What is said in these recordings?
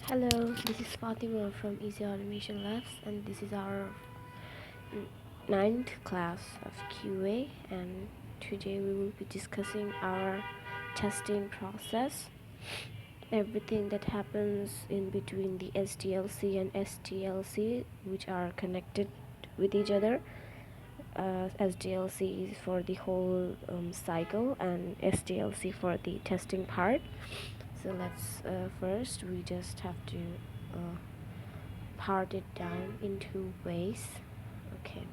Hello, this is Fatima from easyautomationlabs, and this is our ninth class of QA, and today we will be discussing our testing process, everything that happens in between the SDLC and STLC, which are connected with each other. SDLC is for the whole cycle, and STLC for the testing part. So let's first we just have to part it down in two ways. Okay.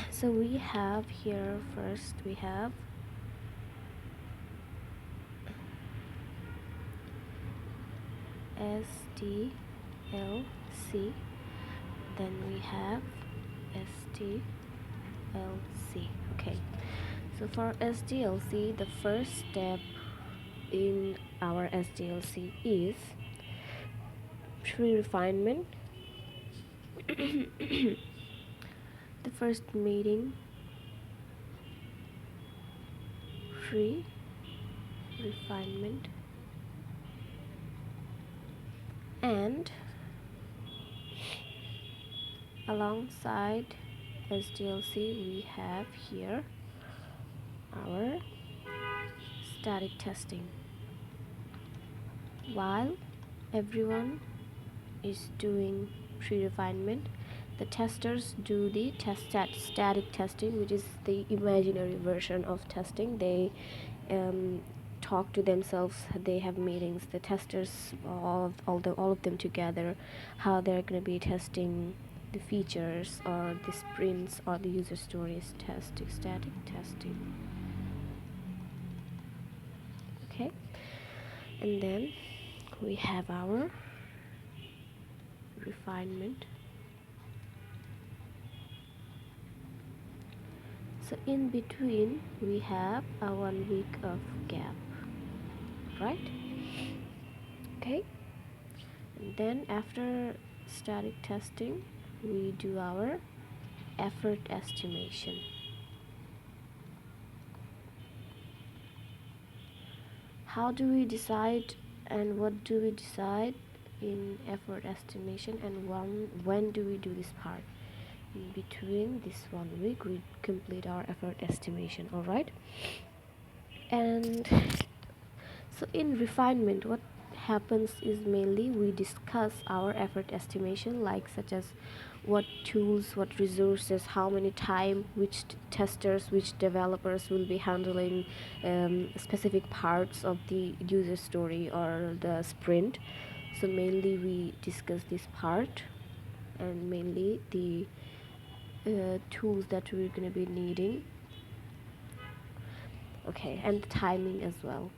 So we have here, first we have SDLC, then we have STLC. Okay, so for SDLC, the first step in our SDLC is pre-refinement. The first meeting, pre-refinement, and alongside SDLC we have here our static testing. While everyone is doing pre-refinement, the testers do the static testing, which is the imaginary version of testing. They talk to themselves, they have meetings, the testers, all of them together, how they're going to be testing the features or the sprints or the user stories. Static testing. Okay, and then we have our refinement. So in between we have a 1 week of gap, right? Okay, and then after static testing we do our effort estimation. How do we decide and what do we decide in effort estimation, and when do we do this part? In between this 1 week we complete our effort estimation. All right, and so in refinement what happens is mainly we discuss our effort estimation, like such as what tools, what resources, how many time, which testers, which developers will be handling specific parts of the user story or the sprint. So mainly we discuss this part, and mainly the tools that we're going to be needing. Okay, and the timing as well.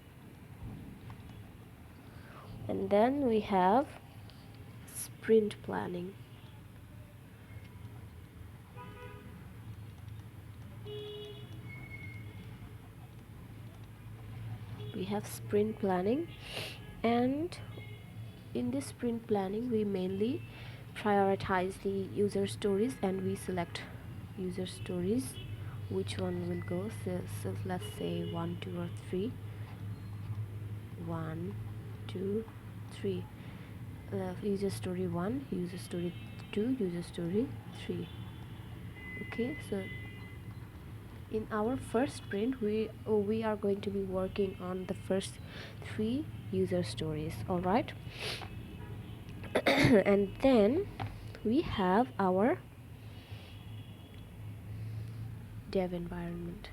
And then we have sprint planning. We have sprint planning, and in this sprint planning we mainly prioritize the user stories, and we select user stories which one will go. So let's say 1, 2 or 3. 1, 2, 3. User story 1, user story 2, user story 3. Okay, so in our first sprint we are going to be working on the first 3 user stories. All right. And then we have our dev environment.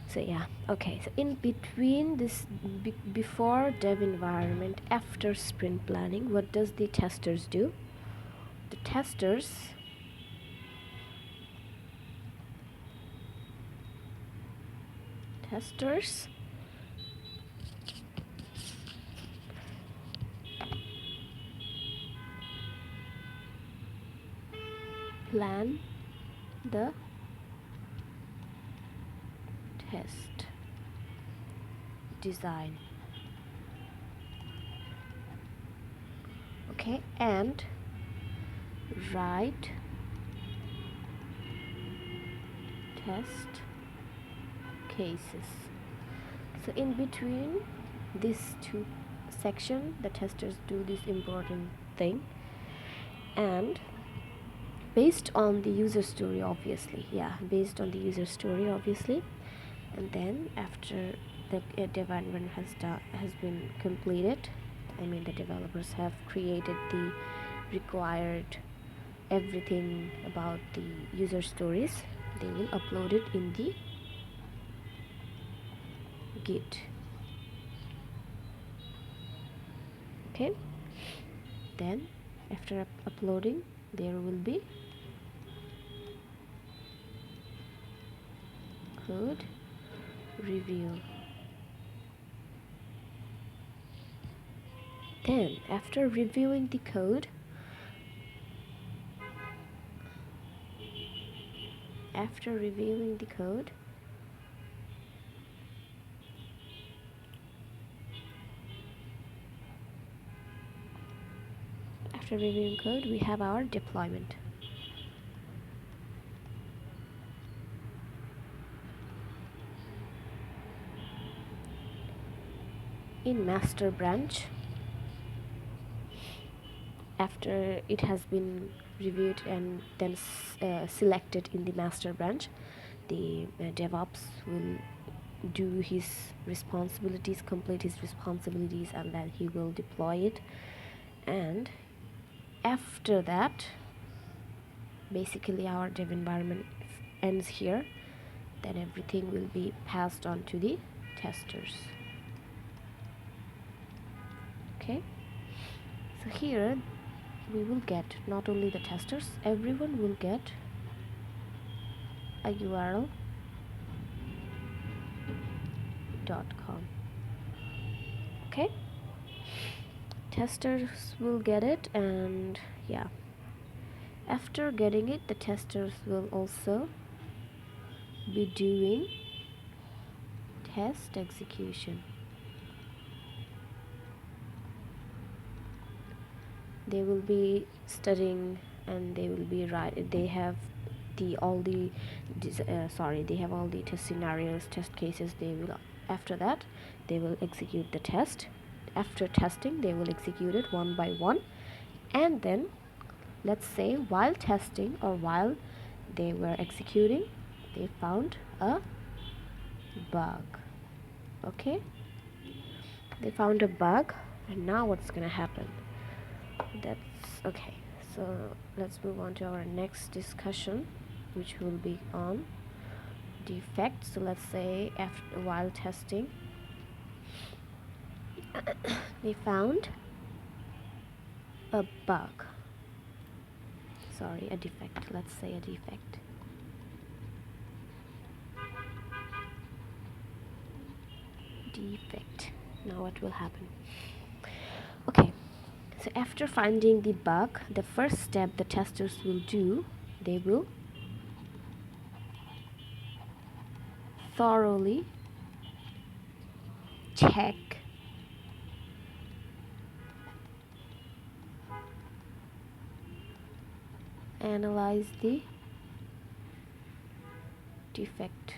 So yeah, okay, so in between this, before dev environment, after sprint planning, what does the testers do? The testers plan the test design. Okay, and write test cases. So in between these two sections, the testers do this important thing, and based on the user story, obviously, based on the user story, obviously. And then after the development has been completed, I mean the developers have created the required everything about the user stories, they will upload it in the Git. Okay, then after uploading, there will be code review. Then after reviewing the code, after reviewing code, we have our deployment. In master branch, after it has been reviewed and then selected in the master branch, the DevOps will do his responsibilities, complete his responsibilities, and then he will deploy it. And after that, basically our dev environment ends here. Then everything will be passed on to the testers. Okay, so here we will get not only the testers, everyone will get a URL .com. Okay, testers will get it, and after getting it, the testers will also be doing test execution. They will be studying, and they will be they have all the test scenarios, test cases. They will, after that, they will execute the test. After testing, they will execute it one by one, and then let's say while testing or while they were executing, they found a bug. Okay, they found a bug, and now what's gonna happen? That's okay. So let's move on to our next discussion, which will be on defects. So let's say while testing, they found a bug. Sorry, a defect. Let's say a defect. Now what will happen? Okay, so after finding the bug, the first step the testers will do, they will thoroughly check analyze the defect,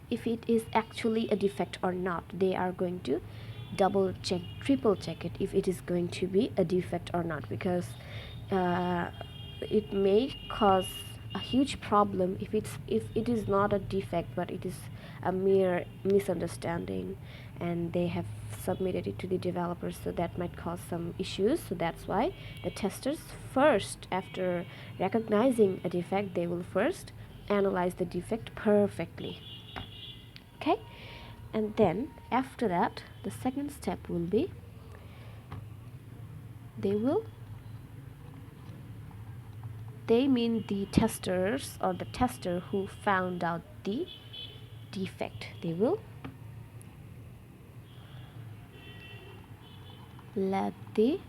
if it is actually a defect or not. They are going to double check, triple check it if it is going to be a defect or not, because it may cause a huge problem if it is not a defect, but it is a mere misunderstanding, and they have submitted it to the developers, so that might cause some issues. So that's why the testers first, after recognizing a defect, they will first analyze the defect perfectly. Okay, and then after that, the second step will be they mean the testers or the tester who found out the defect, they will let the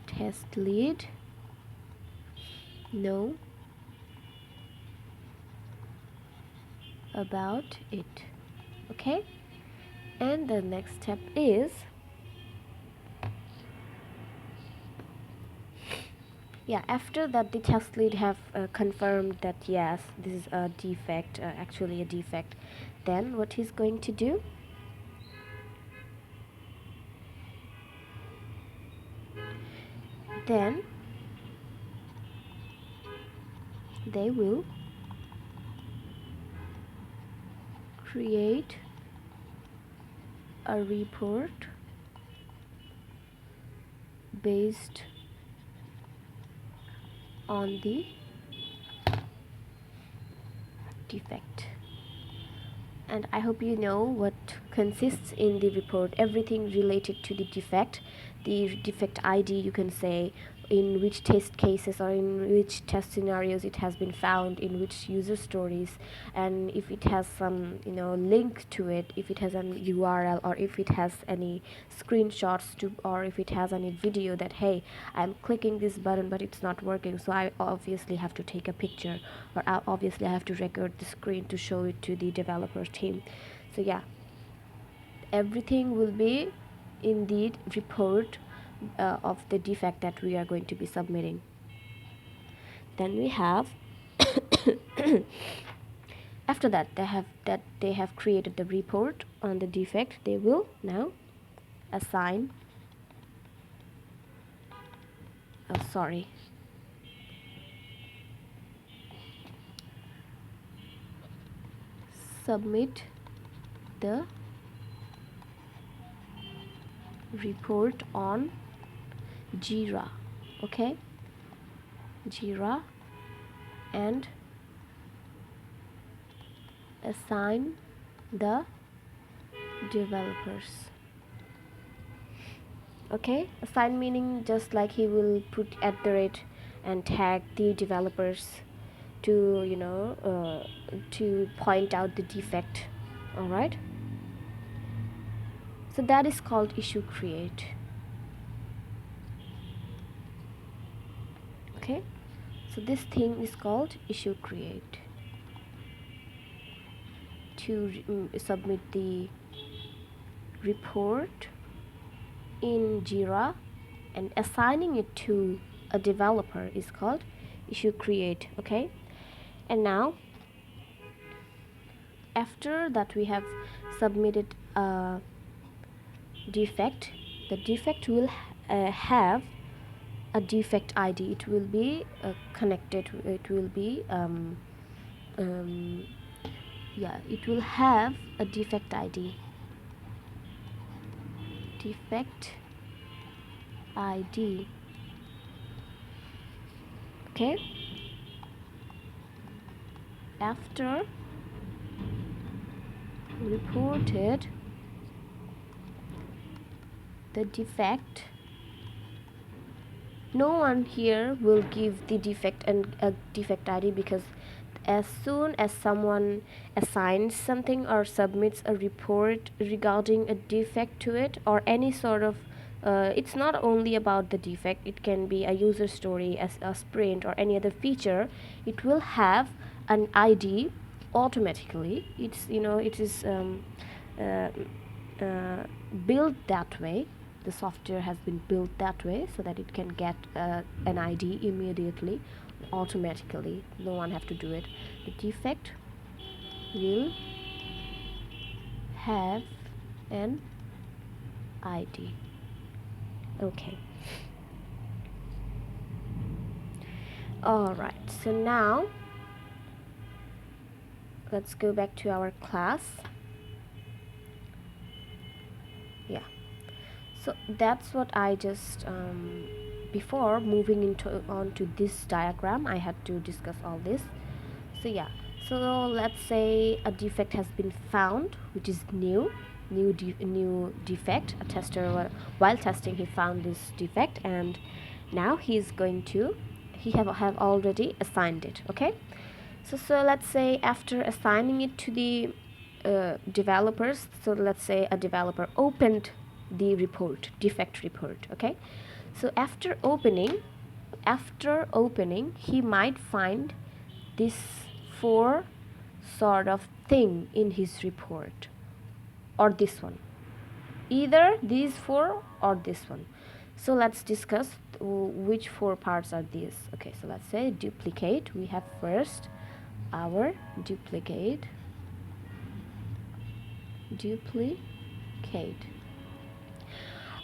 test lead know about it. Okay, and the next step is Yeah, after that the test lead have confirmed that yes, this is a defect, actually a defect, then what he's going to do, then they will create a report based on the defect. And I hope you know what consists in the report, everything related to the defect ID, you can say, in which test cases or in which test scenarios it has been found, in which user stories, and if it has some link to it, if it has an URL, or if it has any screenshots to, or if it has any video that, hey, I'm clicking this button but it's not working, so I obviously have to take a picture, or obviously I have to record the screen to show it to the developer team. So yeah, everything will be indeed report of the defect that we are going to be submitting. Then we have after that they have created the report on the defect, they will now assign submit the report on Jira. Okay, Jira, and assign the developers. Okay, assign meaning just like he will put @ and tag the developers to to point out the defect. All right, so that is called issue create. Okay, so this thing is called issue create, to submit the report in Jira and assigning it to a developer is called issue create. Okay, and now after that we have submitted a defect, the defect will have a defect ID. It will be connected, it will be it will have a defect ID, defect ID. Okay, after reported the defect, no one here will give the defect and a defect ID, because as soon as someone assigns something or submits a report regarding a defect to it, or any sort of it's not only about the defect, it can be a user story, as a sprint, or any other feature, it will have an ID automatically. It is built that way. The software has been built that way so that it can get an ID immediately, automatically. No one have to do it. The defect will have an ID. Okay. Alright, so now let's go back to our class. Yeah, so that's what I just before moving on to this diagram, I had to discuss all this. So yeah, so let's say a defect has been found, which is new defect. A tester, while testing, he found this defect, and now he have already assigned it. Okay, so let's say after assigning it to the developers, so let's say a developer opened the defect report. Okay, so after opening, he might find this 4 sort of thing in his report, or this one, either these 4 or this one. So let's discuss which four parts are these? Okay, so let's say duplicate. We have first our duplicate.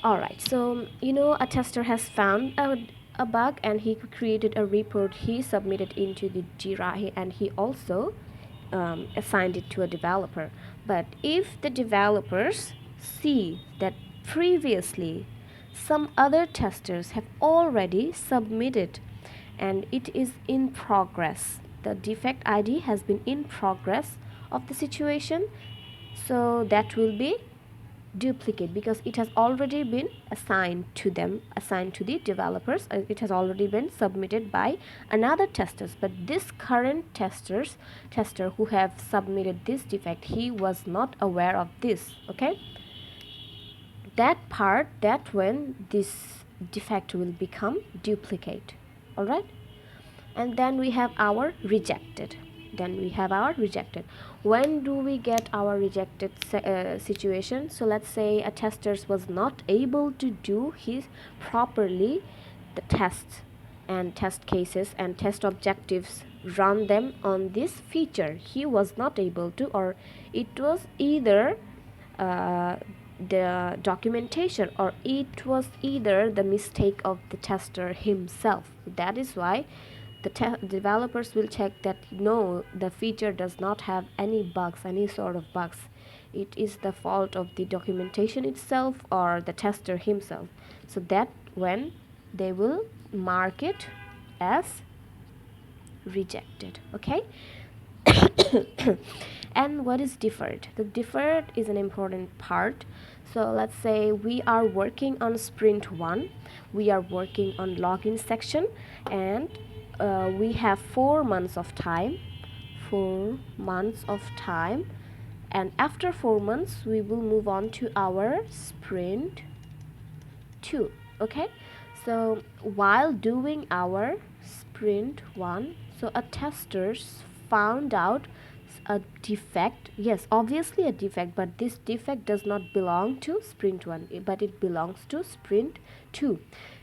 Alright, so a tester has found a bug and he created a report. He submitted into the Jira and he also assigned it to a developer. But if the developers see that previously some other testers have already submitted and it is in progress, the defect ID has been in progress of the situation, so that will be duplicate because it has already been assigned to the developers. It has already been submitted by another testers, but this current tester who have submitted this defect, he was not aware of this. Okay, that when this defect will become duplicate. All right, and then we have our rejected. When do we get our rejected situation? So let's say a tester was not able to do his properly the tests and test cases and test objectives, run them on this feature. He was not able to, or it was either the documentation, or it was either the mistake of the tester himself. That is why the developers will check that no, the feature does not have any sort of bugs. It is the fault of the documentation itself or the tester himself. So that when they will mark it as rejected. Okay. And what is deferred? The deferred is an important part. So let's say we are working on sprint 1, we are working on login section, and we have 4 months of time, and after 4 months we will move on to our sprint 2. Okay, so while doing our sprint 1, so a testers found out a defect. Yes, obviously a defect, but this defect does not belong to sprint 1, but it belongs to sprint 2.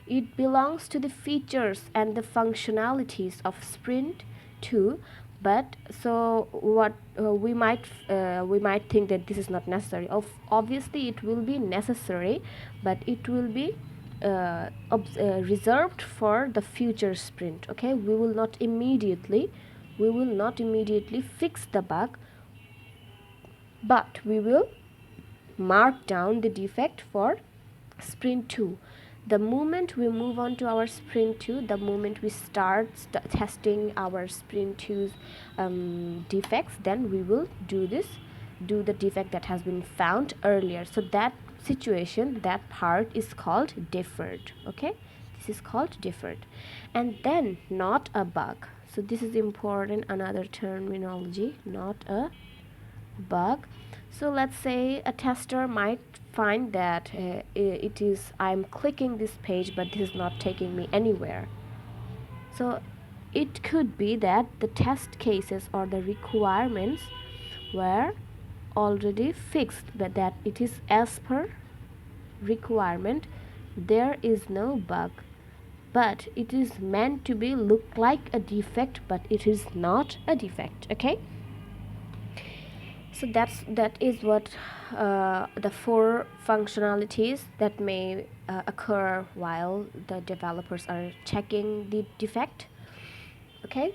It belongs to the features and the functionalities of sprint 2. But so what we might think that this is not necessary. Obviously it will be necessary, but it will be reserved for the future sprint. Okay, we will not immediately fix the bug, but we will mark down the defect for sprint 2. The moment we move on to our sprint 2, the moment we start testing our sprint 2's defects, then we will do the defect that has been found earlier. So that situation, that part is called deferred. Okay, this is called deferred. And then not a bug. So this is important, another terminology, not a bug. So let's say a tester might find that I'm clicking this page, but this is not taking me anywhere. So it could be that the test cases or the requirements were already fixed, but that it is as per requirement, there is no bug, but it is meant to be look like a defect, but it is not a defect. Okay, so that is what the 4 functionalities that may occur while the developers are checking the defect. Okay.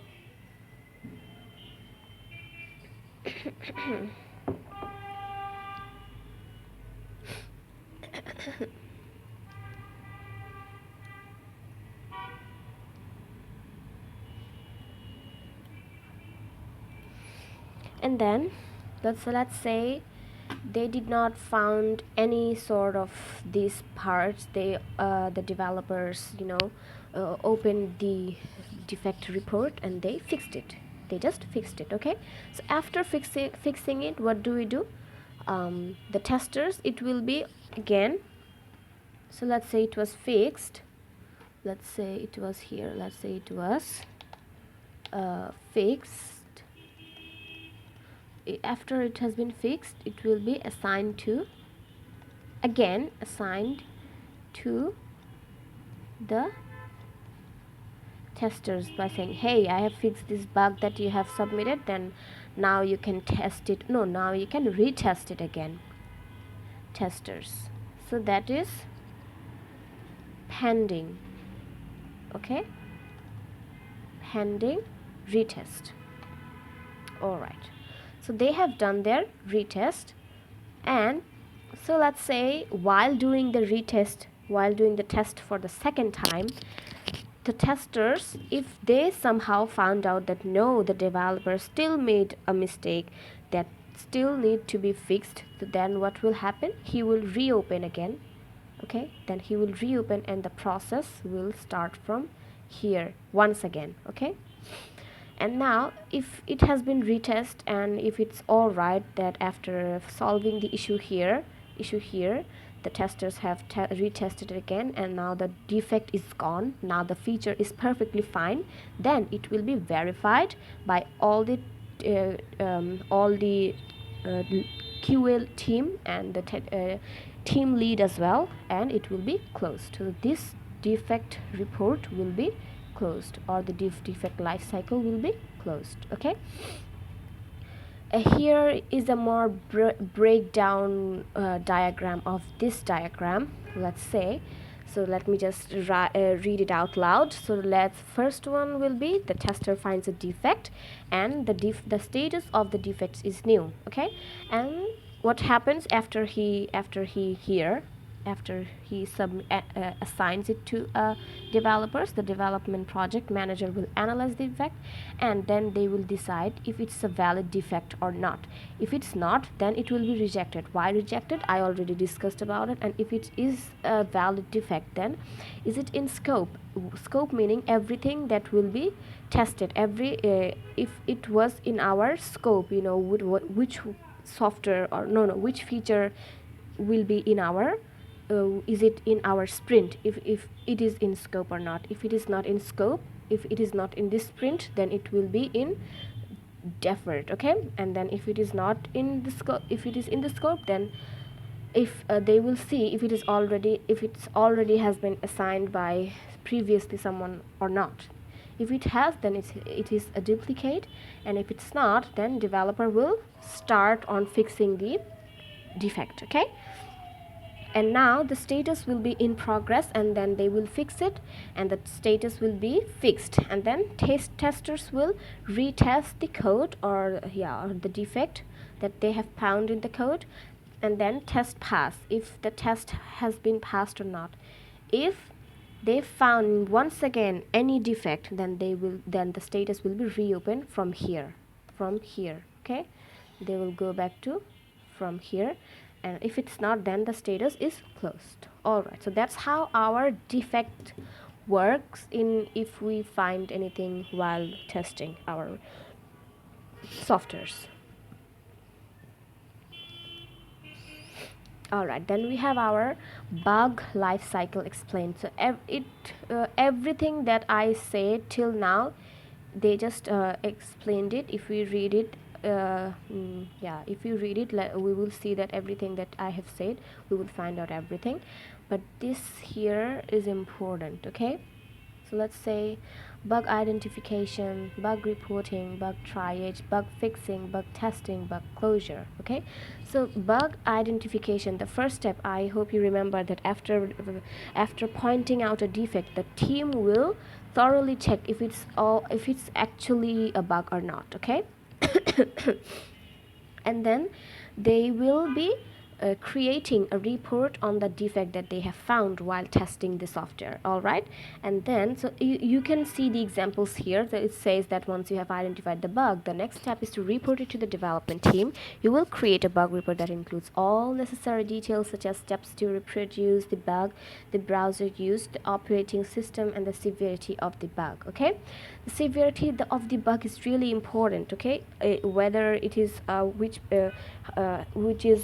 And then let's say they did not found any sort of these parts. The developers opened the defect report and they fixed it. They just fixed it. Okay, so after fixing it, what do we do? The testers, it will be again. So let's say it was fixed. Let's say it was here. Let's say it was fixed. After it has been fixed, it will be assigned to the the testers by saying, hey, I have fixed this bug that you have submitted, then now you can test it. No, now you can retest it again. Testers. So that is pending. Okay, pending retest. Alright, so they have done their retest, and so let's say while doing the retest, while doing the test for the second time, the testers, if they somehow found out that no, the developer still made a mistake that still need to be fixed, so then what will happen? He will reopen again. Okay, then he will reopen and the process will start from here once again. Okay, and now if it has been retest and if it's all right, that after solving the issue here, the testers have retested it again, and now the defect is gone, now the feature is perfectly fine, then it will be verified by all the QA team and the team lead as well, and it will be closed. So this defect report will be closed, or the defect life cycle will be closed. Okay, here is a more breakdown diagram of this diagram, let's say. So let me just read it out loud. So let's, first one will be the tester finds a defect, and the status of the defects is new. Okay, and what happens after he assigns it to developers, the development project manager will analyze the defect, and then they will decide if it's a valid defect or not. If it's not, then it will be rejected. Why rejected? I already discussed about it. And if it is a valid defect, then is it in scope? Scope meaning everything that will be tested, if it was in our scope, which software, or which feature will be in our is it in our sprint, if it is in scope or not. If it is not in scope, if it is not in this sprint, then it will be in deferred. Okay, and then if it is not in the scope, if it is in the scope, then if they will see if it's already has been assigned by previously someone or not. If it has, then it is a duplicate, and if it's not, then developer will start on fixing the defect. Okay, and now the status will be in progress, and then they will fix it, and the status will be fixed, and then testers will retest the code or the defect that they have found in the code, and then test pass if the test has been passed or not. If they found once again any defect, then the status will be reopened from here. Okay, they will go back to from here, and if it's not, then the status is closed. Alright, so that's how our defect works if we find anything while testing our softwares. Alright, then we have our bug life cycle explained. So everything that I said till now, they just explained it. If we read it, if you read it, we will see that everything that I have said, we will find out everything. But this here is important. Okay, so let's say bug identification, bug reporting, bug triage, bug fixing, bug testing, bug closure. Okay, so bug identification, the first step, I hope you remember that after pointing out a defect, the team will thoroughly check if it's actually a bug or not. Okay, and then they will be creating a report on the defect that they have found while testing the software. Alright, and then so you can see the examples here that it says that once you have identified the bug, the next step is to report it to the development team. You will create a bug report that includes all necessary details such as steps to reproduce the bug, the browser used, the operating system, and the severity of the bug. Okay, the severity of the bug is really important. Okay, whether it is which is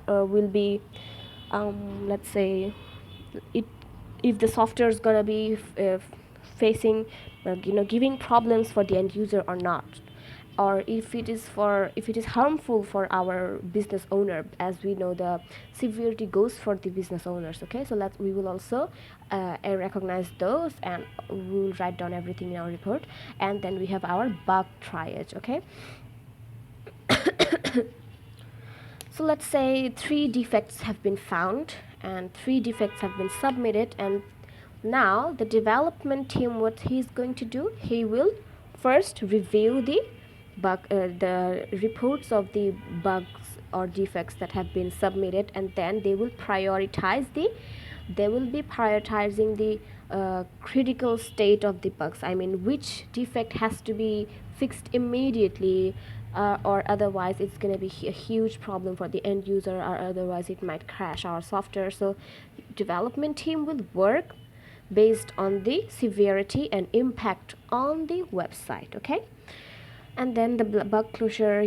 will be let's say if the software is gonna be facing giving problems for the end user or not. or if it is harmful for our business owner. As we know, the severity goes for the business owners. Okay, so we will also recognize those, and we will write down everything in our report. And then we have our bug triage. Okay, so let's say 3 defects have been found and 3 defects have been submitted, and now the development team, what he's going to do, he will first review the the reports of the bugs or defects that have been submitted, and then they will be prioritizing the critical state of the bugs. I mean, which defect has to be fixed immediately, or otherwise it's going to be a huge problem for the end user, or otherwise it might crash our software. So development team will work based on the severity and impact on the website. Okay, and then the bug closure,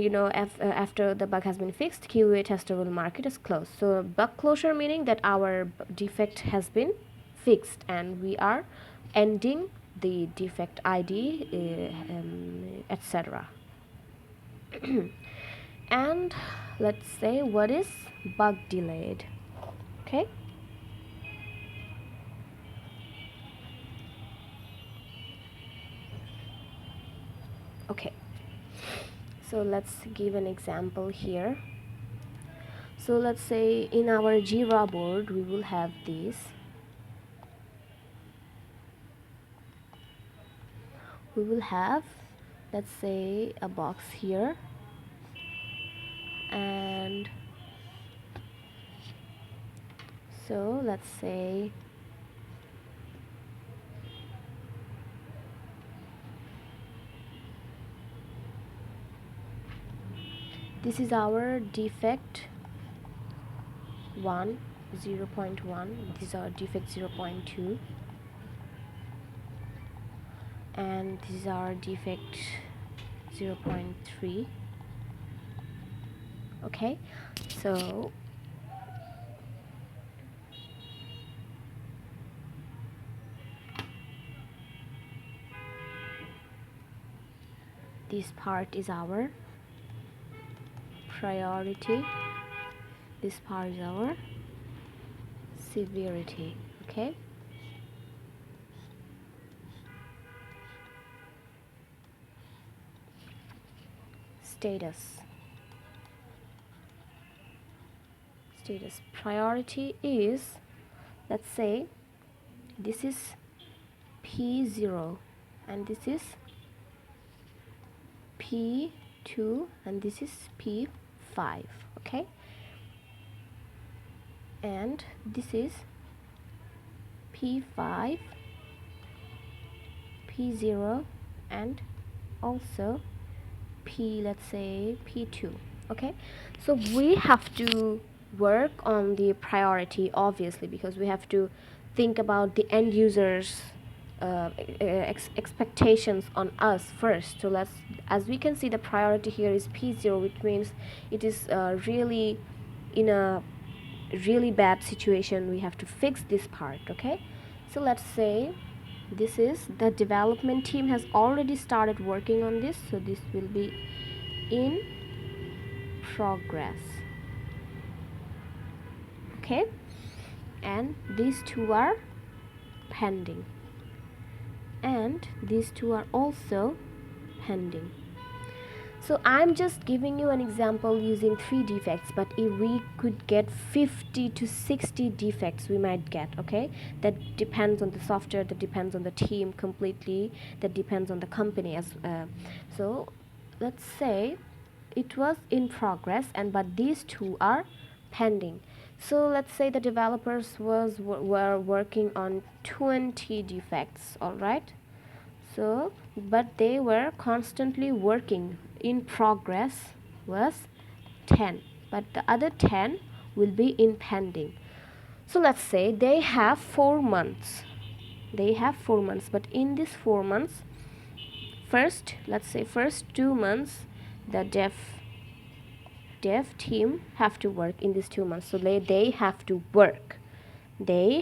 after the bug has been fixed, QA tester will mark it as closed. So bug closure meaning that our defect has been fixed and we are ending the defect ID, etc. And let's say, what is bug delayed? Okay, okay, so let's give an example here. So let's say in our Jira board we will have this. We will have, let's say, a box here, and so let's say this is our defect 1, 0.1. This is our defect 0.2, and this is our defect 0.3. Okay, so this part is our priority, this part is our severity. Okay, status priority is, let's say, this is P0 and this is P2 and this is P5. Okay, and this is P5, P0, and also let's say P2. Okay, so we have to work on the priority, obviously, because we have to think about the end users expectations on us first. So as we can see, the priority here is P0, which means it is really in a really bad situation. We have to fix this part. Okay, so let's say this is the development team has already started working on this, so this will be in progress. Okay, and these two are pending, and these two are also pending. So I'm just giving you an example using 3 defects, but if we could get 50 to 60 defects we might get. Okay, that depends on the software, that depends on the team completely, that depends on the company as so let's say it was in progress, but these two are pending. So let's say the developers were working on 20 defects. All right, so but they were constantly working. In progress was 10, but the other 10 will be in pending. So let's say they have 4 months. But in these 4 months, let's say first 2 months the dev team have to work in these 2 months. So they have to work. They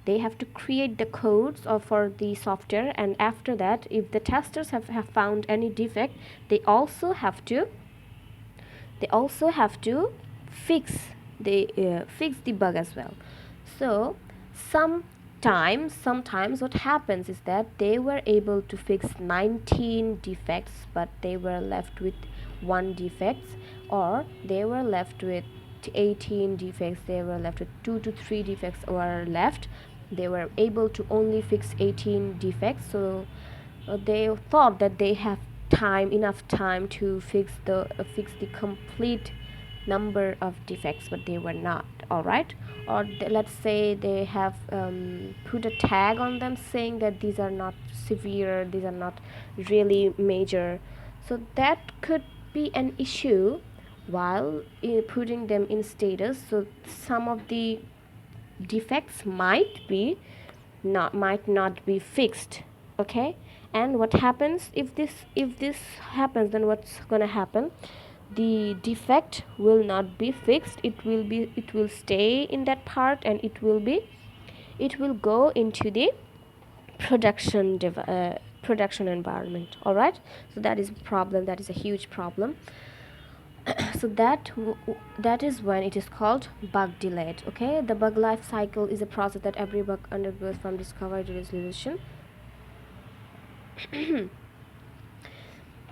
they have to create the codes for the software, and after that, if the testers have found any defect, they also have to fix fix the bug as well. So sometimes what happens is that they were able to fix 19 defects, but they were left with one defect, or they were left with 18 defects, they were left with 2 to 3 defects were left. They were able to only fix 18 defects, so they thought that they have enough time to fix the complete number of defects, but they were not. All right, or let's say they have put a tag on them saying that these are not severe, these are not really major, so that could be an issue while putting them in status. So some of the defects might not be fixed. Okay, and what happens if this happens, then what's gonna happen? The defect will not be fixed, it will stay in that part, and it will go into the production environment. All right, so that is a problem, that is a huge problem. So that is when it is called bug delayed. Okay, the bug life cycle is a process that every bug undergoes from discovery to resolution.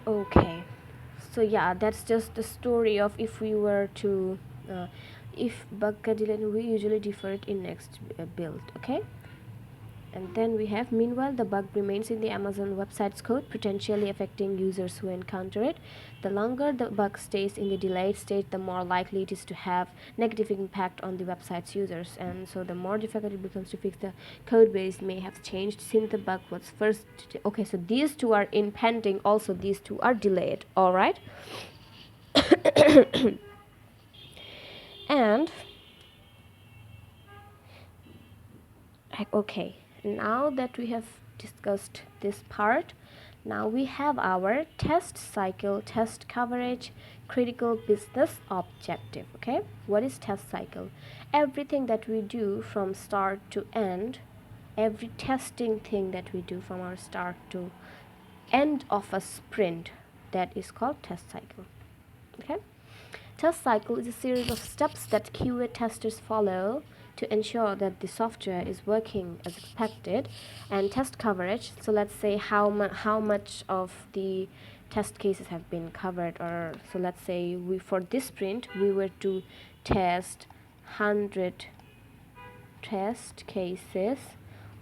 Okay, so yeah, that's just the story of if we were to if bug get delayed, we usually defer it in next build. Okay, and then we have, meanwhile, the bug remains in the Amazon website's code, potentially affecting users who encounter it. The longer the bug stays in the delayed state, the more likely it is to have negative impact on the website's users, and so the more difficult it becomes to fix. The code base may have changed since the bug was first. Okay, so these two are in pending, also these two are delayed. All right. And okay, now that we have discussed this part, now we have our test cycle, test coverage, critical business objective. Okay, what is test cycle? Everything that we do from start to end, every testing thing that we do from our start to end of a sprint, that is called test cycle. Okay, test cycle is a series of steps that QA testers follow to ensure that the software is working as expected. And test coverage, so let's say how much of the test cases have been covered, or so let's say for this sprint we were to test 100 test cases,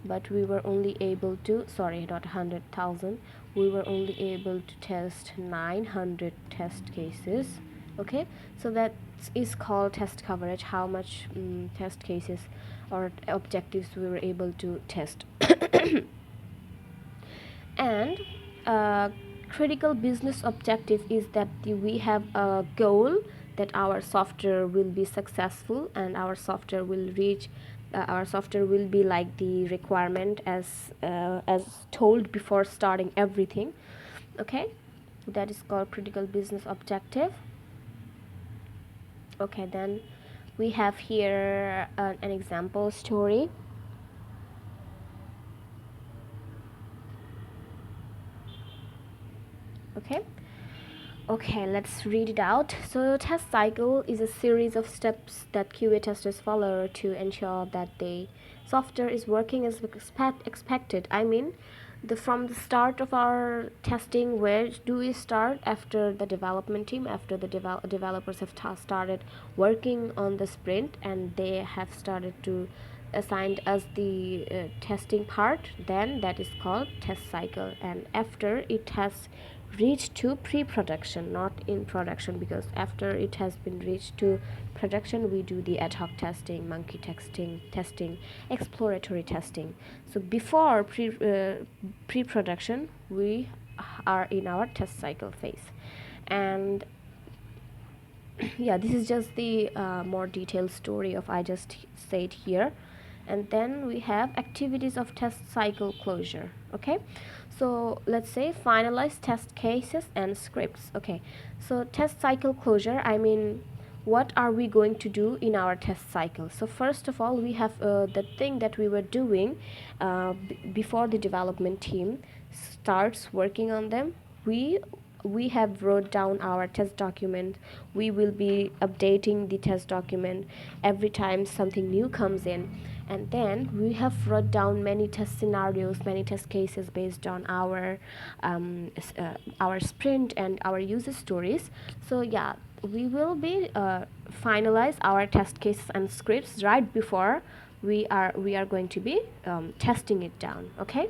but we were only able to, sorry, not 100,000, we were only able to test 900 test cases. Okay, so that is called test coverage, how much test cases or objectives we were able to test. And critical business objective is that we have a goal that our software will be successful and our software will reach our software will be like the requirement as told before starting everything. Okay, that is called critical business objective. Okay, then we have here an example story. Okay, let's read it out. So test cycle is a series of steps that QA testers follow to ensure that the software is working as expected. I mean, from the start of our testing, where do we start? After the development team, after the developers have started working on the sprint and they have started to assign us the testing part, then that is called test cycle. And after it has reached to pre-production, not in production, because after it has been reached to production, we do the ad hoc testing, monkey testing, exploratory testing. So before pre-production, we are in our test cycle phase. And yeah, this is just the more detailed story of I just said here. And then we have activities of test cycle closure. Okay, so let's say finalize test cases and scripts. Okay, so test cycle closure, I mean, what are we going to do in our test cycle. So first of all, we have the thing that we were doing before the development team starts working on them. We have wrote down our test document. We will be updating the test document every time something new comes in, and then we have wrote down many test scenarios, many test cases based on our sprint and our user stories. So yeah, we will be finalize our test cases and scripts right before we are going to be testing it down. Okay.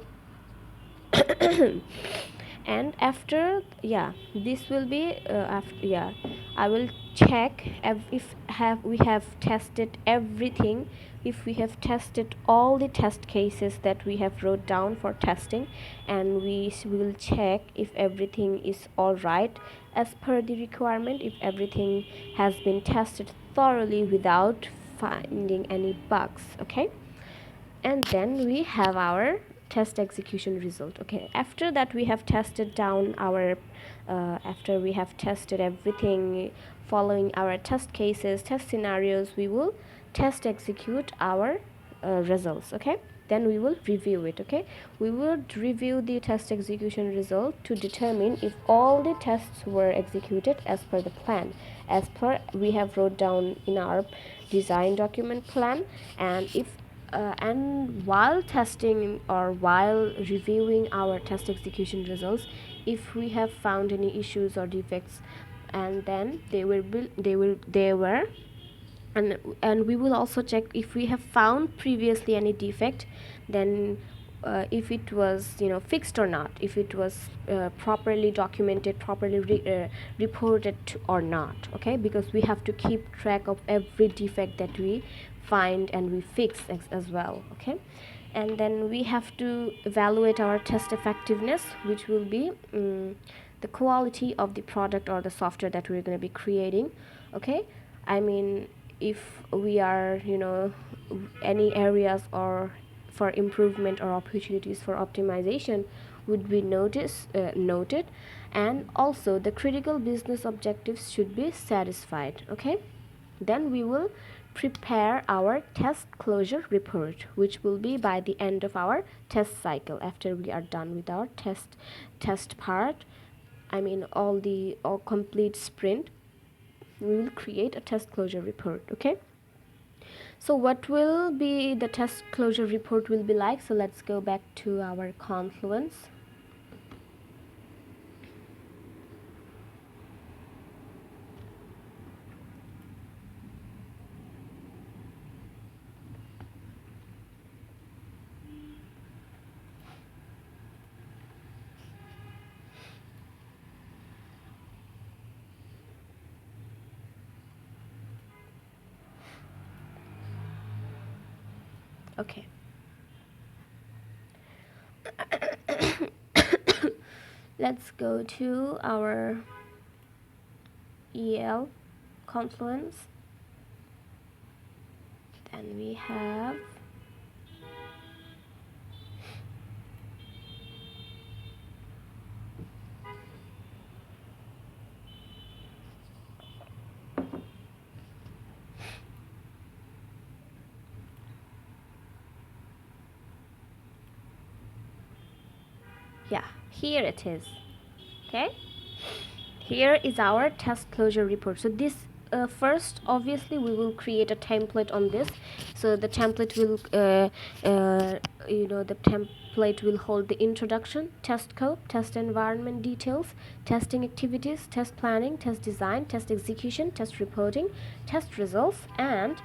And after, yeah, this will be after, yeah, I will check if have we have tested everything, if we have tested all the test cases that we have wrote down for testing, and we will check if everything is all right as per the requirement, if everything has been tested thoroughly without finding any bugs. Okay. And then we have our test execution result. Okay, after that we have tested down our after we have tested everything following our test cases, test scenarios, we will test execute our results. Okay, then we will review it. Okay, we will review the test execution result to determine if all the tests were executed as per the plan, as per we have wrote down in our design document plan. And while testing or while reviewing our test execution results, if we have found any issues or defects, and then they were and we will also check if we have found previously any defect, then if it was fixed or not, if it was properly documented, properly reported or not. Okay, because we have to keep track of every defect that we find and we fix as well. Okay, and then we have to evaluate our test effectiveness, which will be the quality of the product or the software that we're going to be creating. Okay, I mean, if we are any areas or for improvement or opportunities for optimization would be noted, and also the critical business objectives should be satisfied. Okay, then we will prepare our test closure report, which will be by the end of our test cycle. After we are done with our test part, I mean all complete sprint, we will create a test closure report. Okay, so what will be the test closure report will be like? So let's go back to our Confluence. Okay. Let's go to our EL Confluence. Then we have yeah, here it is. Okay, here is our test closure report. So this first, obviously we will create a template on this. So the template will the template will hold the introduction, test code, test environment details, testing activities, test planning, test design, test execution, test reporting, test results, and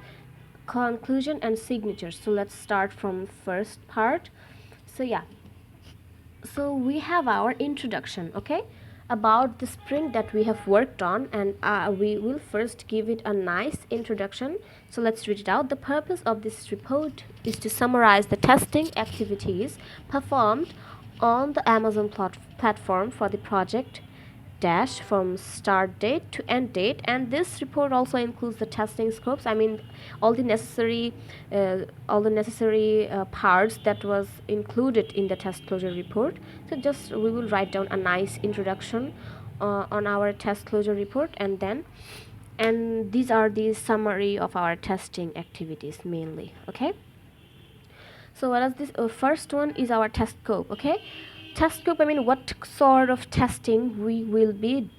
conclusion and signatures. So let's start from first part. So yeah, so we have our introduction. Okay, about the sprint that we have worked on, and we will first give it a nice introduction. So let's read it out. The purpose of this report is to summarize the testing activities performed on the Amazon platform for the project dash from start date to end date, and this report also includes the testing scopes. I mean, all the necessary parts that was included in the test closure report. So just we will write down a nice introduction on our test closure report, and And these are the summary of our testing activities mainly. Okay, so what is this? First one is our test scope. Okay, test scope. I mean, what sort of testing we will be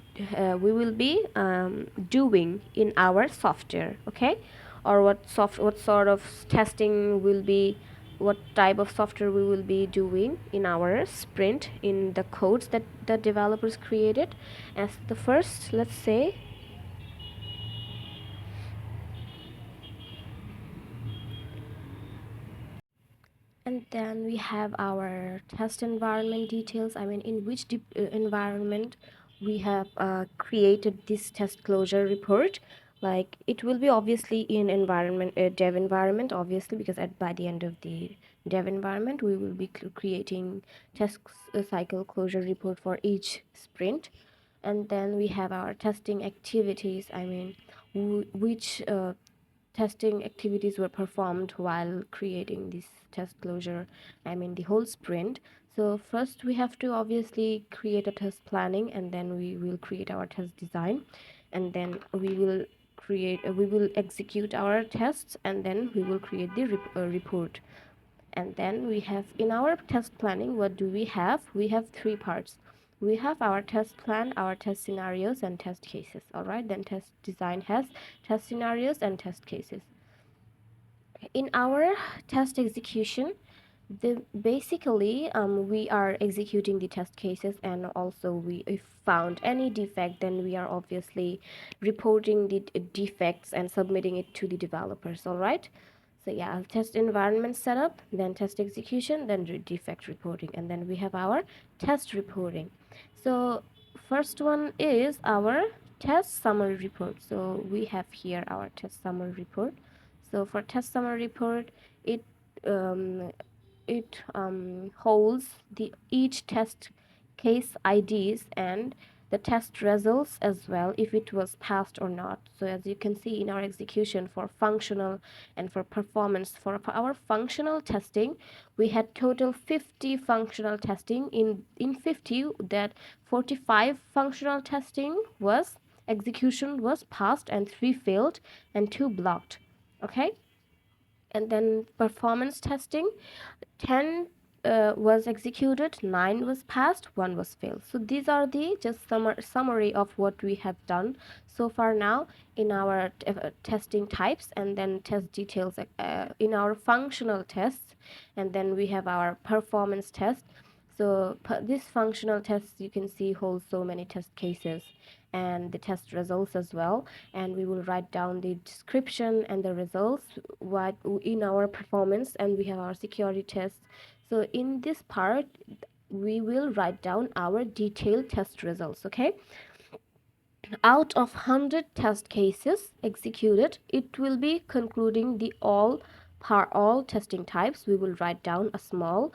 doing in our software. Okay, or what sort of testing will be, what type of software we will be doing in our sprint, in the codes that the developers created. As the first, let's say, and then we have our test environment details. I mean, in which environment we have created this test closure report. Like, it will be obviously in environment, dev environment, obviously, because by the end of the dev environment we will be creating test cycle closure report for each sprint. And then we have our testing activities. I mean, which testing activities were performed while creating this test closure, I mean the whole sprint. So first we have to obviously create a test planning, and then we will create our test design, and then we will execute our tests, and then we will create the report. And then we have, in our test planning, what do we have? We have three parts. We have our test plan, our test scenarios, and test cases. All right, then test design has test scenarios and test cases. In our test execution, basically we are executing the test cases, and also we, if found any defect, then we are obviously reporting the defects and submitting it to the developers. All right, so yeah, test environment setup, then test execution, then defect reporting, and then we have our test reporting. So first one is our test summary report. So we have here our test summary report. So for test summary report, it um, holds the each test case IDs and the test results as well, if it was passed or not. So as you can see in our execution, for functional and for performance, for our functional testing, we had total 50 functional testing. In 50, that 45 functional testing was execution was passed, and 3 failed and 2 blocked. Okay, and then performance testing, 10 was executed, 9 was passed, 1 was failed. So these are the just summary of what we have done so far now in our testing types, and then test details in our functional tests. And then we have our performance test. So this functional test, you can see, holds so many test cases and the test results as well, and we will write down the description and the results what in our performance, and we have our security tests. So in this part we will write down our detailed test results. Okay, out of 100 test cases executed, it will be concluding the all testing types. We will write down a small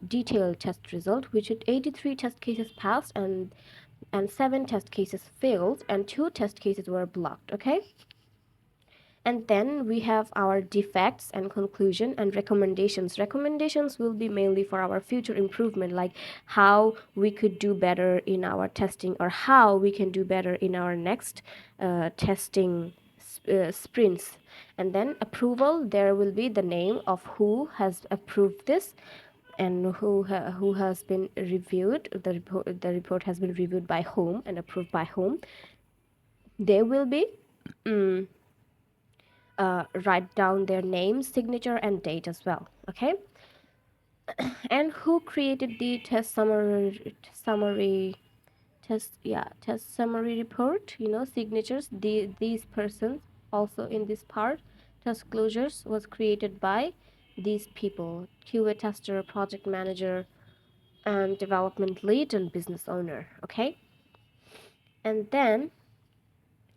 detailed test result, which had 83 test cases passed, and 7 test cases failed, and 2 test cases were blocked. Okay, and then we have our defects and conclusion and recommendations. Recommendations will be mainly for our future improvement, like how we could do better in our testing, or how we can do better in our next testing sprints. And then approval, there will be the name of who has approved this, and who has been reviewed. The report has been reviewed by whom and approved by whom. They will be write down their name, signature, and date as well. Okay, and who created the test summary report, signatures, these persons. Also in this part, test closures was created by these people: QA tester, project manager, and development lead, and business owner. Okay, and then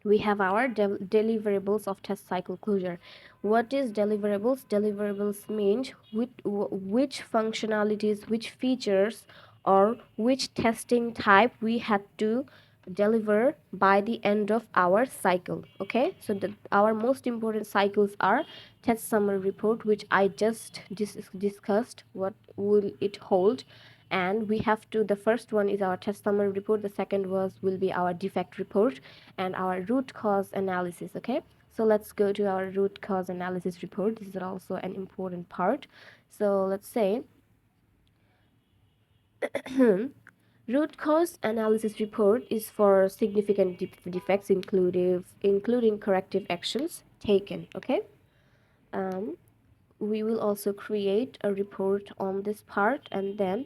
we have our deliverables of test cycle closure. What is deliverables? Deliverables means which functionalities, which features, or which testing type we had to deliver by the end of our cycle. Okay, so our most important cycles are test summary report, which I just discussed what will it hold, And we have to, the first one is our test summary report, the second was will be our defect report and our root cause analysis. Okay, so let's go to our root cause analysis report. This is also an important part. So let's say root cause analysis report is for significant defects including corrective actions taken. Okay, um, we will also create a report on this part. And then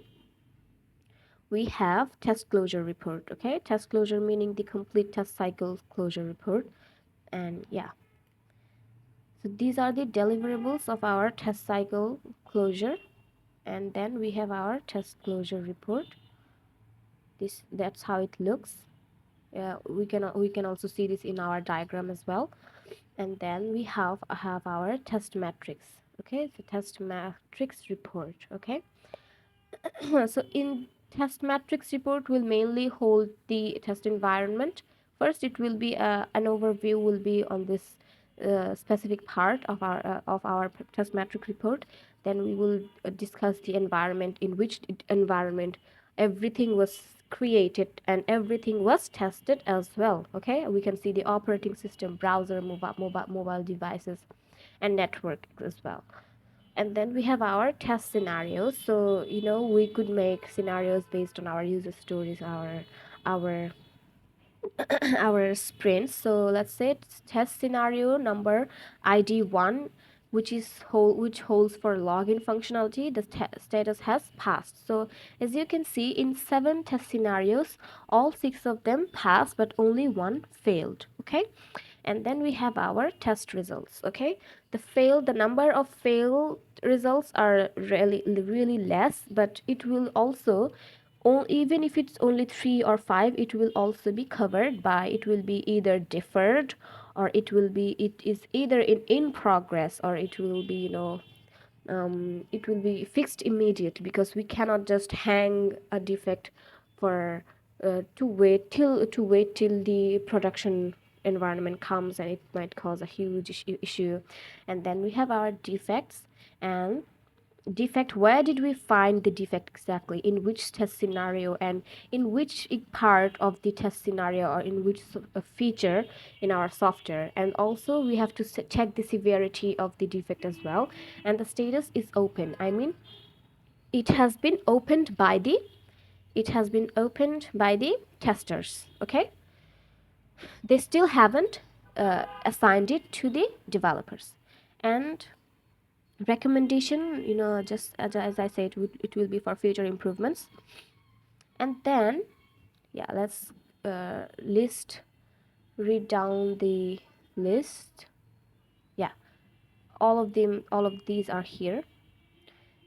we have test closure report. Okay, test closure meaning the complete test cycle closure report. And yeah, so these are the deliverables of our test cycle closure. And then we have our test closure report. This, that's how it looks. We can also see this in our diagram as well. And then we have our test matrix. Okay, the test matrix report. Okay, so in test matrix report will mainly hold the test environment. First, it will be an overview will be on this specific part of our test matrix report. Then we will discuss the environment, in which environment everything was created and everything was tested as well. Okay, we can see the operating system, browser, mobile devices, and network as well. And then we have our test scenarios. So we could make scenarios based on our user stories, our our sprints. So let's say it's test scenario number ID1, which holds for login functionality. The status has passed. So as you can see, in 7 test scenarios, all 6 of them passed, but only one failed. Okay, and then we have our test results. Okay, the number of failed results are really less, but it will also, even if it's only 3 or 5, it will also be covered by, it will be either deferred, or it is either in progress, or it will be it will be fixed immediately, because we cannot just hang a defect for to wait till the production environment comes, and it might cause a huge issue. And then we have our defects. And defect, where did we find the defect exactly, in which test scenario, and in which part of the test scenario, or in which feature in our software. And also we have to check the severity of the defect as well. And the status is open, I mean it has been opened by the testers. Okay, they still haven't assigned it to the developers. And recommendation, just as I said, it will be for future improvements. And then yeah, let's read down the list. Yeah, all of these are here.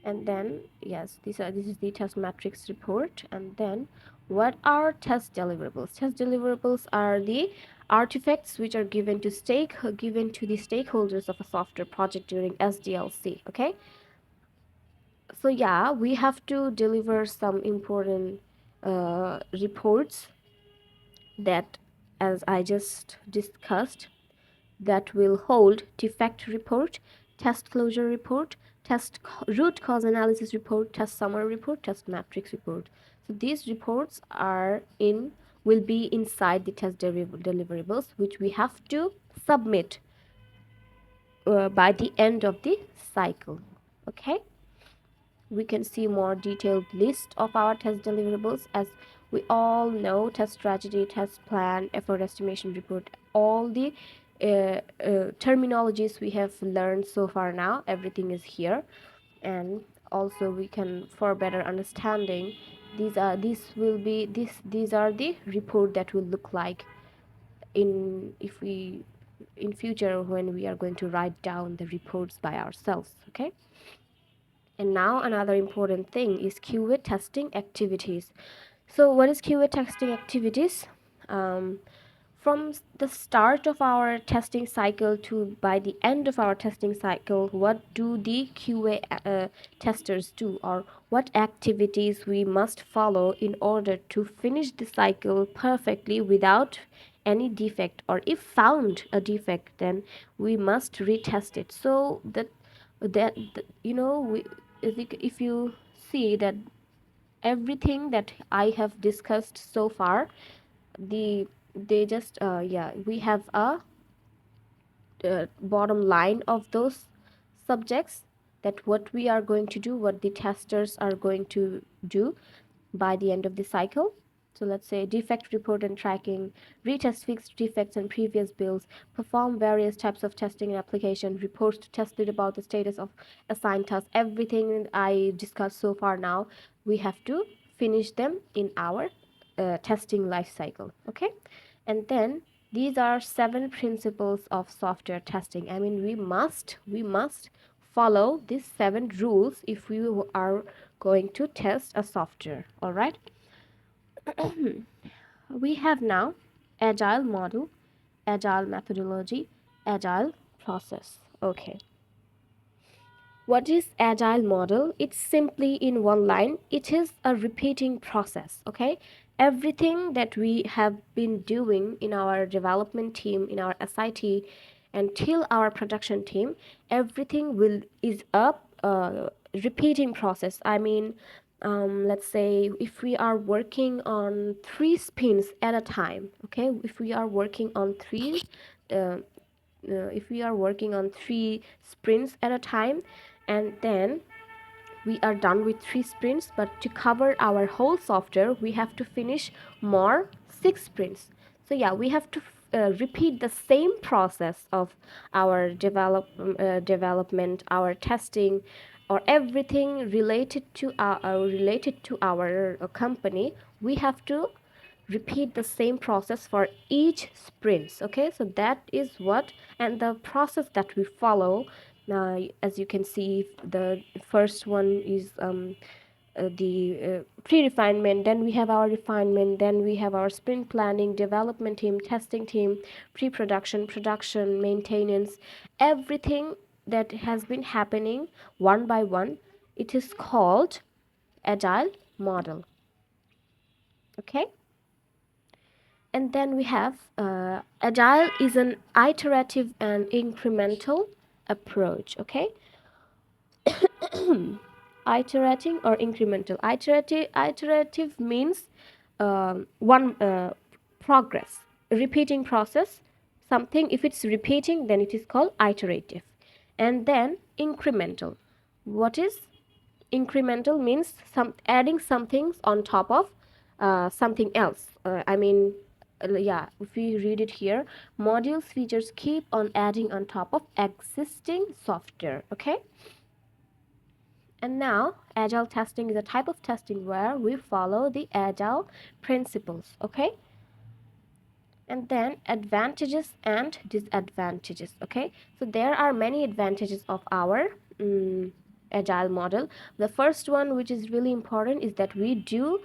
And then yes, this is the test matrix report. And then what are test deliverables? Test deliverables are the artifacts which are given to the stakeholders of a software project during SDLC. Okay, so yeah, we have to deliver some important reports that, as I just discussed, that will hold defect report, test closure report, root cause analysis report, test summary report, test matrix report. So these reports will be inside the test deliverables, which we have to submit by the end of the cycle. Okay, we can see more detailed list of our test deliverables. As we all know, test strategy, test plan, effort estimation report, all the terminologies we have learned so far now, everything is here. And also we can, for better understanding, these are the report that will look like in future, when we are going to write down the reports by ourselves. Okay, and now another important thing is QA testing activities. So what is QA testing activities? Um, from the start of our testing cycle to by the end of our testing cycle, what do the QA testers do, or what activities we must follow in order to finish the cycle perfectly without any defect, or if found a defect, then we must retest it. So that we, if you see that everything that I have discussed so far, they just yeah, we have a bottom line of those subjects, that what we are going to do, what the testers are going to do by the end of the cycle. So let's say defect report and tracking, retest fixed defects and previous builds, perform various types of testing and application, reports to test lead about the status of assigned tasks. Everything I discussed so far now, we have to finish them in our testing life cycle. Okay, and then these are 7 principles of software testing. I mean, we must follow these 7 rules if we are going to test a software. All right, we have now agile model, agile methodology, agile process. Okay, what is agile model? It's simply in one line, it is a repeating process. Okay, everything that we have been doing in our development team, in our SIT, until our production team, everything will is a repeating process. I mean, let's say if we are working on 3 spins at a time, okay, if we are working on uh, if we are working on 3 sprints at a time, and then we are done with 3 sprints, but to cover our whole software we have to finish more 6 sprints. So yeah, we have to repeat the same process of our development, our testing, or everything related to our company. We have to repeat the same process for each sprints. Okay, so that is what, and the process that we follow, as you can see, the first one is the pre-refinement, then we have our refinement, then we have our sprint planning, development team, testing team, pre-production, production, maintenance, everything that has been happening one by one. It is called agile model. Okay, and then we have agile is an iterative and incremental approach. Okay, iterating or incremental. Iterative means one progress, repeating process. Something, if it's repeating, then it is called iterative. And then incremental. What is incremental? Means some adding some things on top of something else. I mean, yeah, if we read it here, modules features keep on adding on top of existing software. Okay, and now agile testing is a type of testing where we follow the agile principles. Okay, and then advantages and disadvantages. Okay, so there are many advantages of our agile model. The first one, which is really important, is that we do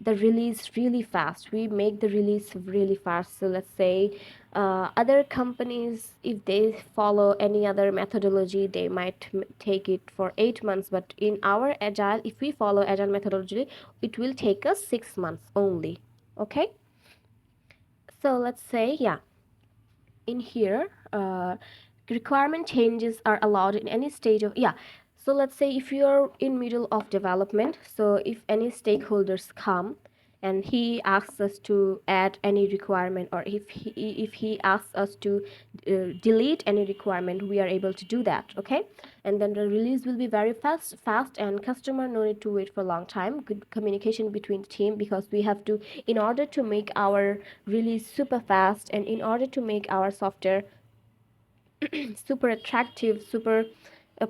the release really fast. We make the release really fast. So let's say other companies, if they follow any other methodology, they might take it for 8 months, but in our agile, if we follow agile methodology, it will take us 6 months only. Okay, so let's say, yeah, in here, requirement changes are allowed in any stage of, yeah, so let's say if you're in middle of development, so if any stakeholders come and he asks us to add any requirement, or if he asks us to delete any requirement, we are able to do that. Okay, and then the release will be very fast, and customer no need to wait for a long time. Good communication between the team, because we have to, in order to make our release super fast, and in order to make our software super attractive, super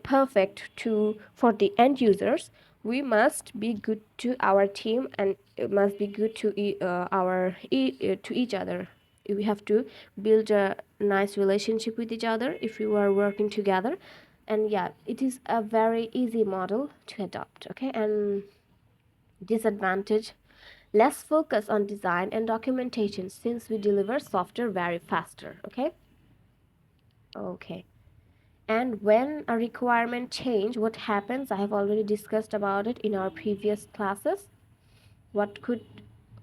perfect to for the end users, we must be good to our team, and it must be good to to each other. We have to build a nice relationship with each other if we are working together. And yeah, it is a very easy model to adopt. Okay, and disadvantage: less focus on design and documentation, since we deliver software very faster. Okay, okay. And when a requirement change, what happens? I have already discussed about it in our previous classes. What could,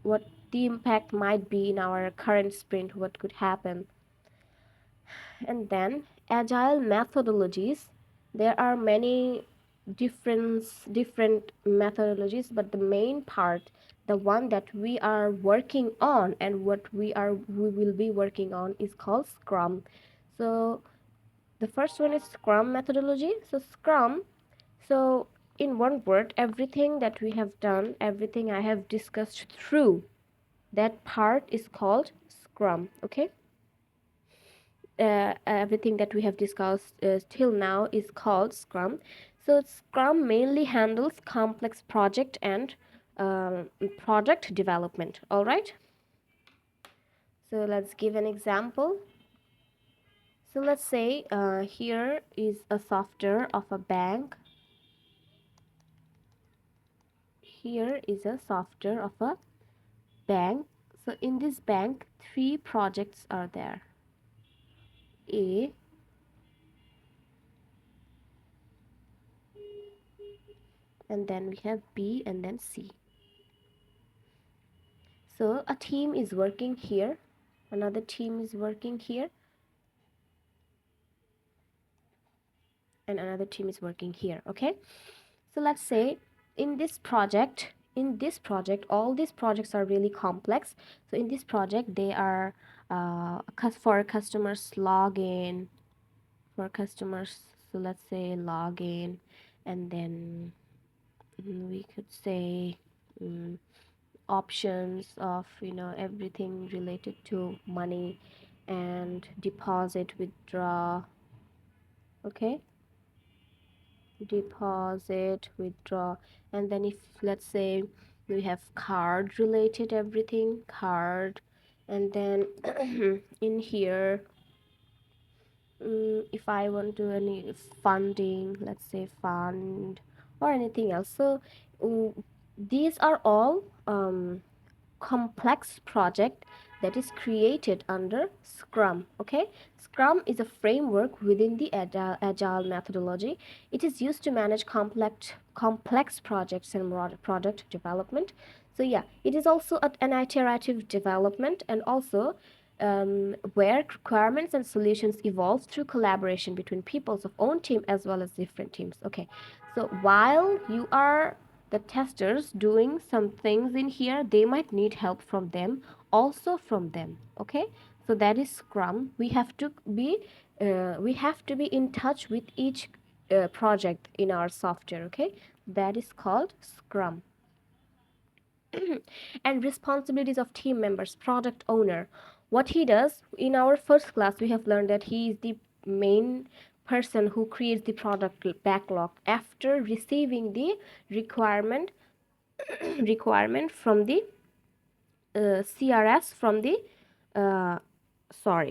what the impact might be in our current sprint, what could happen. And then agile methodologies. There are many different methodologies, but the main part, the one that we are working on and what we will be working on is called Scrum. So the first one is Scrum methodology. So Scrum, so in one word, everything that we have done, everything I have discussed through that part is called Scrum. Okay, everything that we have discussed till now is called Scrum. So Scrum mainly handles complex project and product development. All right. So let's give an example. So let's say here is a software of a bank. Here is a software of a bank. So in this bank, three projects are there. A, and then we have B, and then C. So a team is working here, another team is working here, and another team is working here. Okay, so let's say in this project all these projects are really complex. So in this project they are for customers login, for customers, so let's say login, and then we could say options of everything related to money and deposit, withdraw. Okay, deposit, withdraw, and then if let's say we have card related, everything card, and then in here, if I want to any funding, let's say fund or anything else. So mm, these are all complex project that is created under Scrum. Okay, Scrum is a framework within the agile methodology. It is used to manage complex projects and product development. So yeah, it is also an iterative development, and also where requirements and solutions evolve through collaboration between peoples of own team as well as different teams. Okay, so while you are the testers doing some things in here, they might need help from them, also from them. Okay, so that is Scrum. We have to be in touch with each project in our software. Okay, that is called Scrum. And responsibilities of team members, product owner, what he does in our first class, we have learned that he is the main person who creates the product backlog after receiving the requirement requirement from the CRS, from the uh,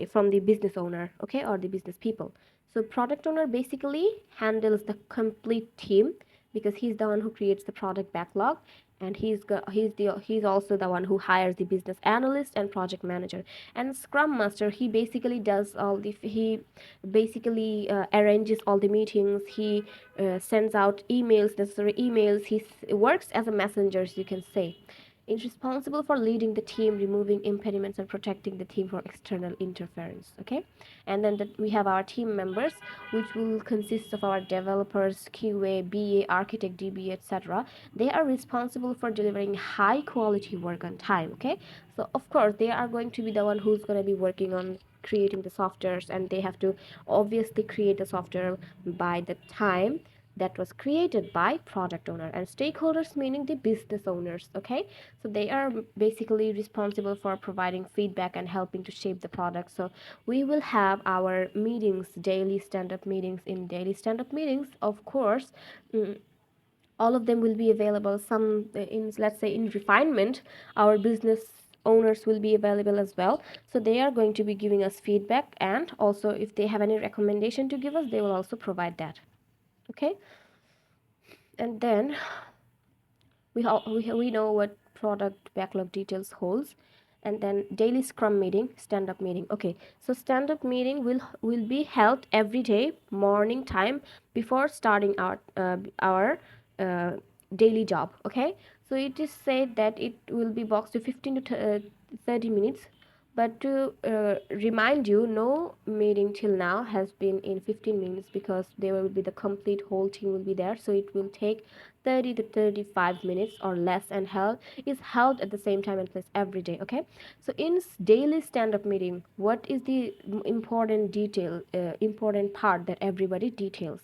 from the business owner, okay, or the business people. So product owner basically handles the complete team because he's the one who creates the product backlog, and he's also the one who hires the business analyst and project manager. And Scrum Master, he basically arranges all the meetings. He sends out emails, necessary emails. He works as a messenger, as you can say. Is responsible for leading the team, removing impediments, and protecting the team from external interference. Okay, and then we have our team members, which will consist of our developers, QA, BA, architect, DBA, etc. They are responsible for delivering high quality work on time. Okay, so of course they are going to be the one who's going to be working on creating the softwares, and they have to obviously create the software by the time that was created by product owner. And stakeholders meaning the business owners. Okay, so they are basically responsible for providing feedback and helping to shape the product. So we will have our meetings, daily stand-up meetings. In daily stand-up meetings, of course, all of them will be available. Some in, let's say, in refinement, our business owners will be available as well. So they are going to be giving us feedback, and also if they have any recommendation to give us, they will also provide that. Okay, and then we know what product backlog details holds. And then daily Scrum meeting, stand-up meeting. Okay, so stand-up meeting will be held every day morning time before starting our uh, daily job. Okay, so it is said that it will be boxed to 15 to 30 minutes, But to remind you, no meeting till now has been in 15 minutes because there will be the complete whole team will be there. So it will take 30 to 35 minutes or less, and held is held at the same time and place every day. Okay. So in daily stand-up meeting, what is the important detail, important part that everybody details?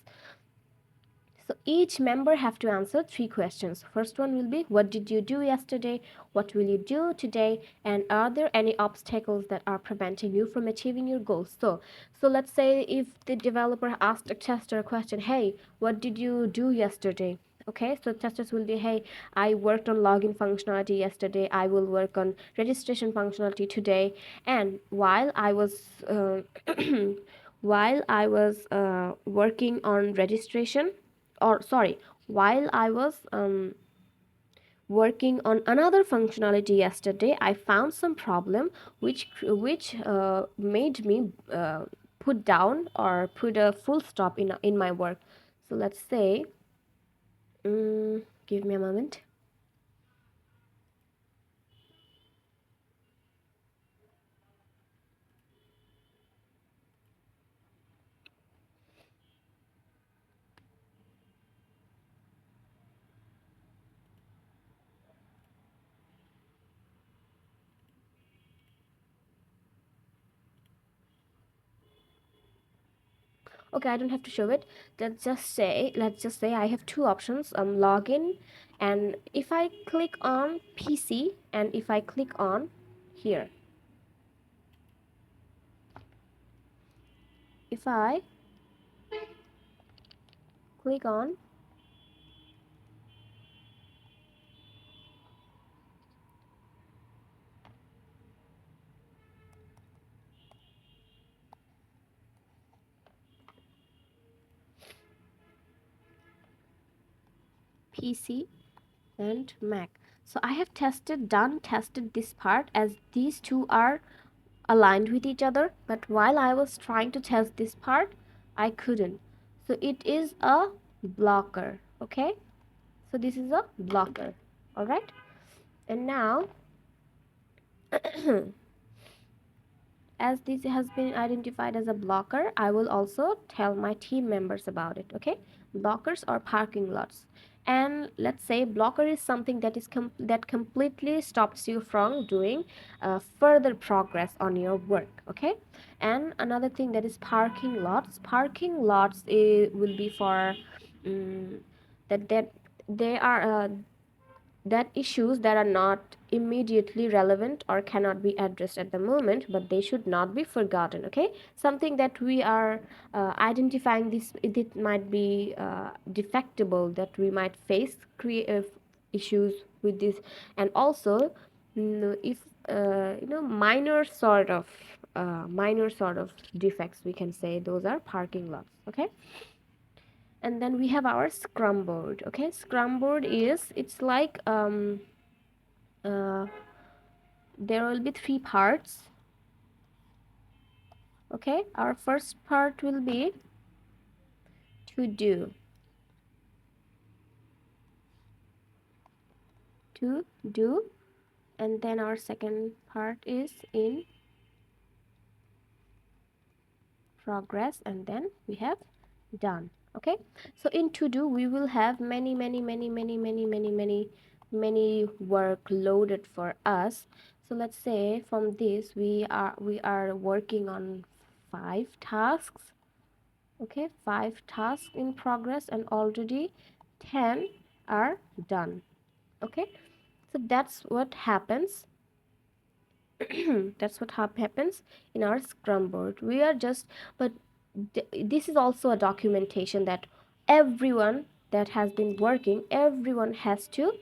So each member have to answer three questions. First one will be, what did you do yesterday? What will you do today? And are there any obstacles that are preventing you from achieving your goals? So let's say if the developer asked a tester a question, hey, what did you do yesterday? Okay, so testers will be, hey, I worked on login functionality yesterday. I will work on registration functionality today. And while I was working on registration, or sorry, while I was working on another functionality yesterday, I found some problem which made me put down or put a full stop in my work. So let's say, give me a moment. Okay, I don't have to show it. Let's just say I have two options, login, and if I click on PC and if I click on here, if I click on PC and Mac. So I have tested this part as these two are aligned with each other, but while I was trying to test this part, I couldn't. So it is a blocker, okay? So this is a blocker, all right? And now, as this has been identified as a blocker, I will also tell my team members about it, okay? Blockers or parking lots. And let's say blocker is something that that completely stops you from doing further progress on your work, okay? And another thing that is parking lots will be for that they are that issues that are not immediately relevant or cannot be addressed at the moment, but they should not be forgotten. Okay, something that we are identifying, this it might be defectible, that we might face creative issues with this. And also, if minor sort of defects, we can say those are parking lots. Okay. And then we have our scrum board. Okay, scrum board is, it's like uh, there will be three parts. Okay, our first part will be to do, to do, and then our second part is in progress, and then we have done. Okay, so in to do we will have many work loaded for us. So let's say from this we are working on 5 tasks. Okay, 5 tasks in progress and already 10 are done. Okay, so that's what happens. That's what happens in our scrum board. We are just, but this is also a documentation that everyone that has been working, everyone has to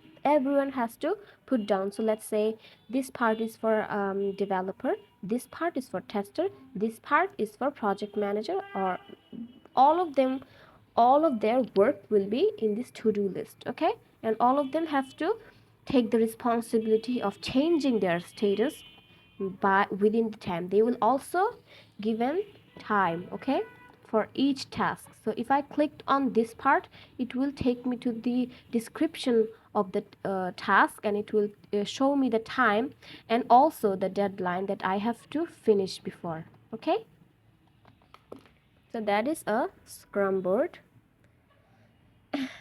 put down. So let's say this part is for developer, this part is for tester, this part is for project manager, or all of them, all of their work will be in this to-do list. Okay, and all of them have to take the responsibility of changing their status by within the time. They will also given time, okay, for each task. So if I clicked on this part, it will take me to the description of the task, and it will show me the time and also the deadline that I have to finish before. Okay, so that is a Scrum board.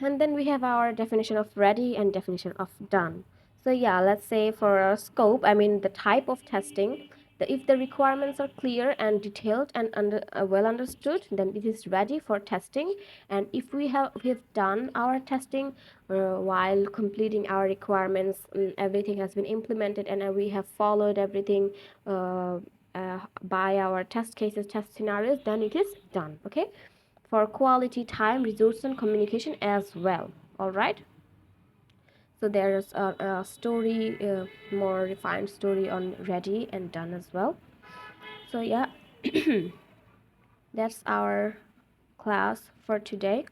And then we have our definition of ready and definition of done. So yeah, let's say for a scope, I mean the type of testing, if the requirements are clear and detailed and well understood, then it is ready for testing. And if we have done our testing while completing our requirements, everything has been implemented, and we have followed everything by our test cases, test scenarios, then it is done. Okay, for quality, time, resource, and communication as well. All right, so there's a story, more refined story on ready and done as well. So yeah, that's our class for today.